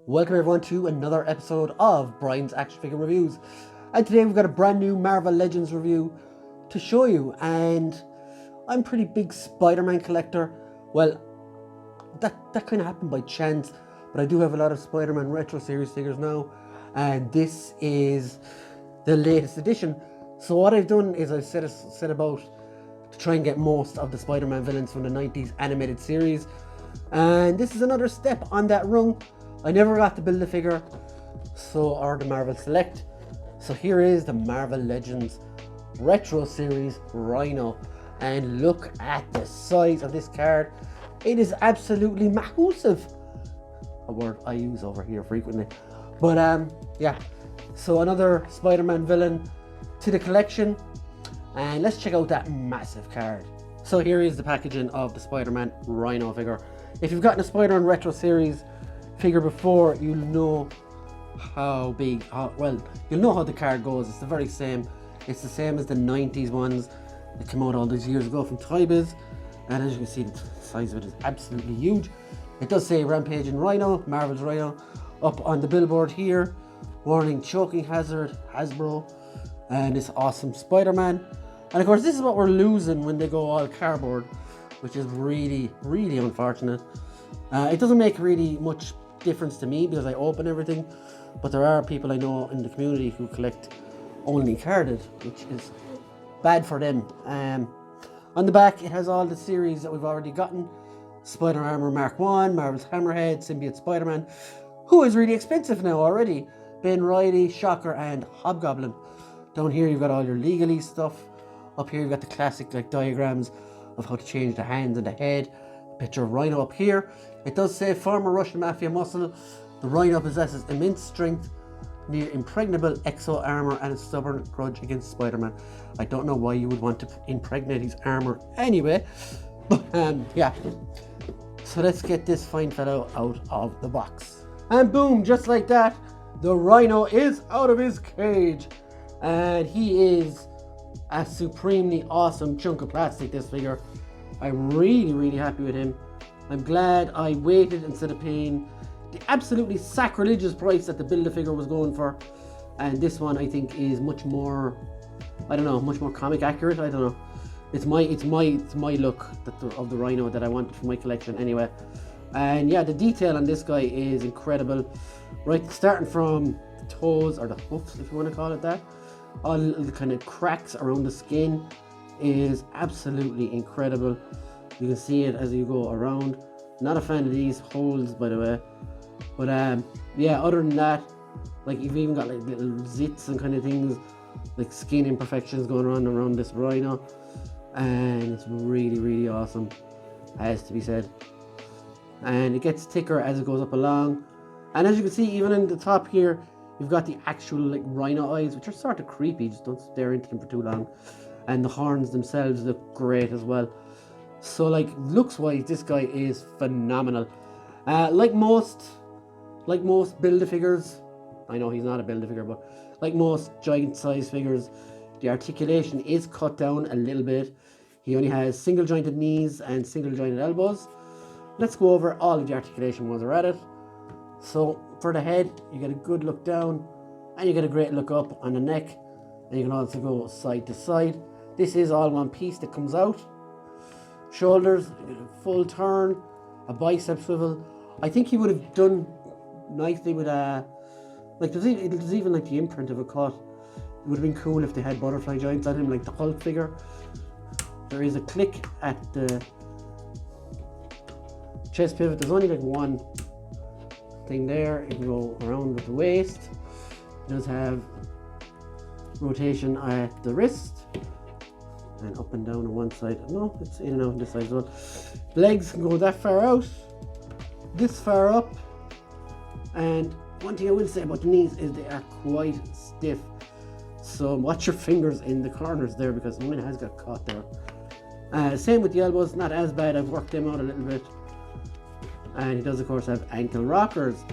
Welcome everyone to another episode of Brian's Action Figure Reviews. And today we've got a brand new Marvel Legends review to show you. And I'm a pretty big Spider-Man collector. Well, that kind of happened by chance. But I do have a lot of Spider-Man Retro Series figures now. And this is the latest edition. So what I've done is I've set about to try and get most of the Spider-Man villains from the 90s animated series. And this is another step on that rung. I never got to build a figure, or the Marvel Select. So here is the Marvel Legends Retro Series Rhino. And look at the size of this card. It is absolutely massive. A word I use over here frequently. But yeah. So another Spider-Man villain to the collection. And let's check out that massive card. So here is the packaging of the Spider-Man Rhino figure. If you've gotten a Spider-Man Retro Series figure before, you'll know how big, you'll know how the card goes. It's the very same. It's the same as the 90s ones that came out all those years ago from Toy Biz. And as you can see, the size of it is absolutely huge. It does say Rampaging Rhino, Marvel's Rhino, up on the billboard here. Warning, choking hazard, Hasbro, and this awesome Spider-Man. And of course, this is what we're losing when they go all cardboard, which is really, really unfortunate. It doesn't make really much difference to me because I open everything, but there are people I know in the community who collect only carded, which is bad for them. On the back it has all the series that we've already gotten: Spider Armor Mark 1, Marvel's Hammerhead, Symbiote Spider-Man, who is really expensive now already, Ben Reilly, Shocker, and Hobgoblin. Down here you've got all your legally stuff. Up here you've got the classic diagrams of how to change the hands and the head. Picture of Rhino up here. It does say former Russian mafia muscle. The Rhino possesses immense strength, near impregnable exo armor, and a stubborn grudge against Spider-Man. I don't know why you would want to impregnate his armor anyway, but yeah. So let's get this fine fellow out of the box. And boom, just like that, the Rhino is out of his cage. And he is a supremely awesome chunk of plastic, this figure. I'm really, really happy with him. I'm glad I waited instead of paying the absolutely sacrilegious price that the Build-A-Figure was going for. And this one I think is much more, much more comic accurate. I don't know. It's my look of the Rhino that I wanted for my collection anyway. And yeah, the detail on this guy is incredible. Right, starting from the toes, or the hoofs if you want to call it that. All the kind of cracks around the skin is absolutely incredible. You can see it as you go around. Not a fan of these holes, by the way, but yeah, other than that, like you've even got like little zits and kind of things, like skin imperfections going around this Rhino, and it's really, really awesome, has to be said. And it gets thicker as it goes up along, and as you can see, even in the top here, you've got the actual like Rhino eyes, which are sort of creepy. Just don't stare into them for too long. And the horns themselves look great as well. So like looks wise, this guy is phenomenal. Like most Build-A-Figures, I know he's not a Build-A-Figure, but like most giant size figures, the articulation is cut down a little bit. He only has single jointed knees and single jointed elbows. Let's go over all of the articulation ones are at it. So for the head, you get a good look down, and you get a great look up on the neck, and you can also go side to side. This is all one piece that comes out. Shoulders, full turn, a bicep swivel. I think he would have done nicely with like there's even like the imprint of a cut. It would have been cool if they had butterfly joints on him like the Hulk figure. There is a click at the chest pivot. There's only like one thing there. You can go around with the waist. It does have rotation at the wrist, and up and down on one side. No, it's in and out on this side as well. Legs can go that far out, this far up. And one thing I will say about the knees is they are quite stiff. So watch your fingers in the corners there, because mine has got caught there. Same with the elbows, not as bad. I've worked them out a little bit. And he does of course have ankle rockers.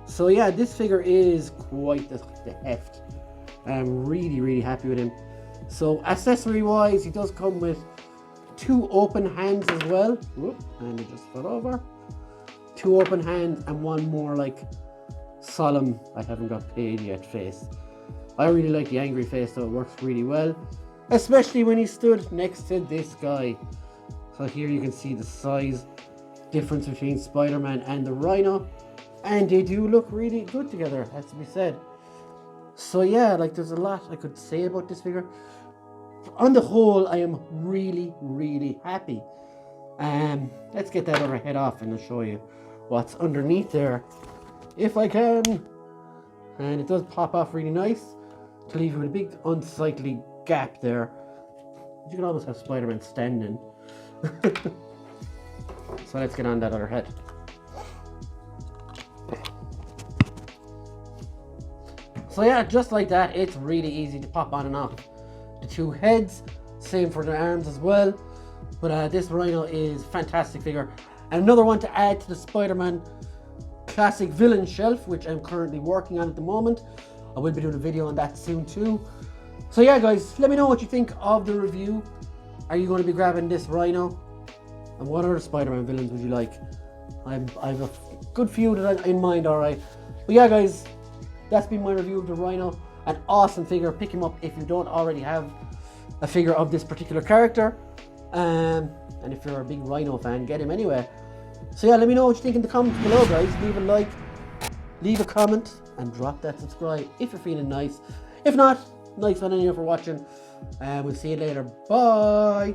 So yeah, this figure is quite the heft. I'm really, really happy with him. So accessory wise, he does come with 2 open hands as well. Whoop, and it just fell over. 2 open hands and 1 more like solemn, I haven't got paid yet face. I really like the angry face, so it works really well, especially when he stood next to this guy. So here you can see the size difference between Spider-Man and the Rhino, and they do look really good together, has to be said. So yeah, like there's a lot I could say about this figure. On the whole, I am really happy. Let's get that other head off and I'll show you what's underneath there, if I can. And it does pop off really nice to leave you with a big unsightly gap there. You can almost have Spider-Man standing. So let's get on that other head. So yeah, just like that, it's really easy to pop on and off the two heads. Same for the arms as well. But this Rhino is a fantastic figure. And another one to add to the Spider-Man classic villain shelf, which I'm currently working on at the moment. I will be doing a video on that soon too. So yeah guys, let me know what you think of the review. Are you going to be grabbing this Rhino? And what other Spider-Man villains would you like? I've a good few that I'm in mind, alright. But yeah guys, that's been my review of the Rhino. An awesome figure. Pick him up if you don't already have a figure of this particular character. And if you're a big Rhino fan, get him anyway. So yeah, let me know what you think in the comments below guys. Leave a like, leave a comment, and drop that subscribe if you're feeling nice. If not, nice one anyway for watching. And we'll see you later. Bye.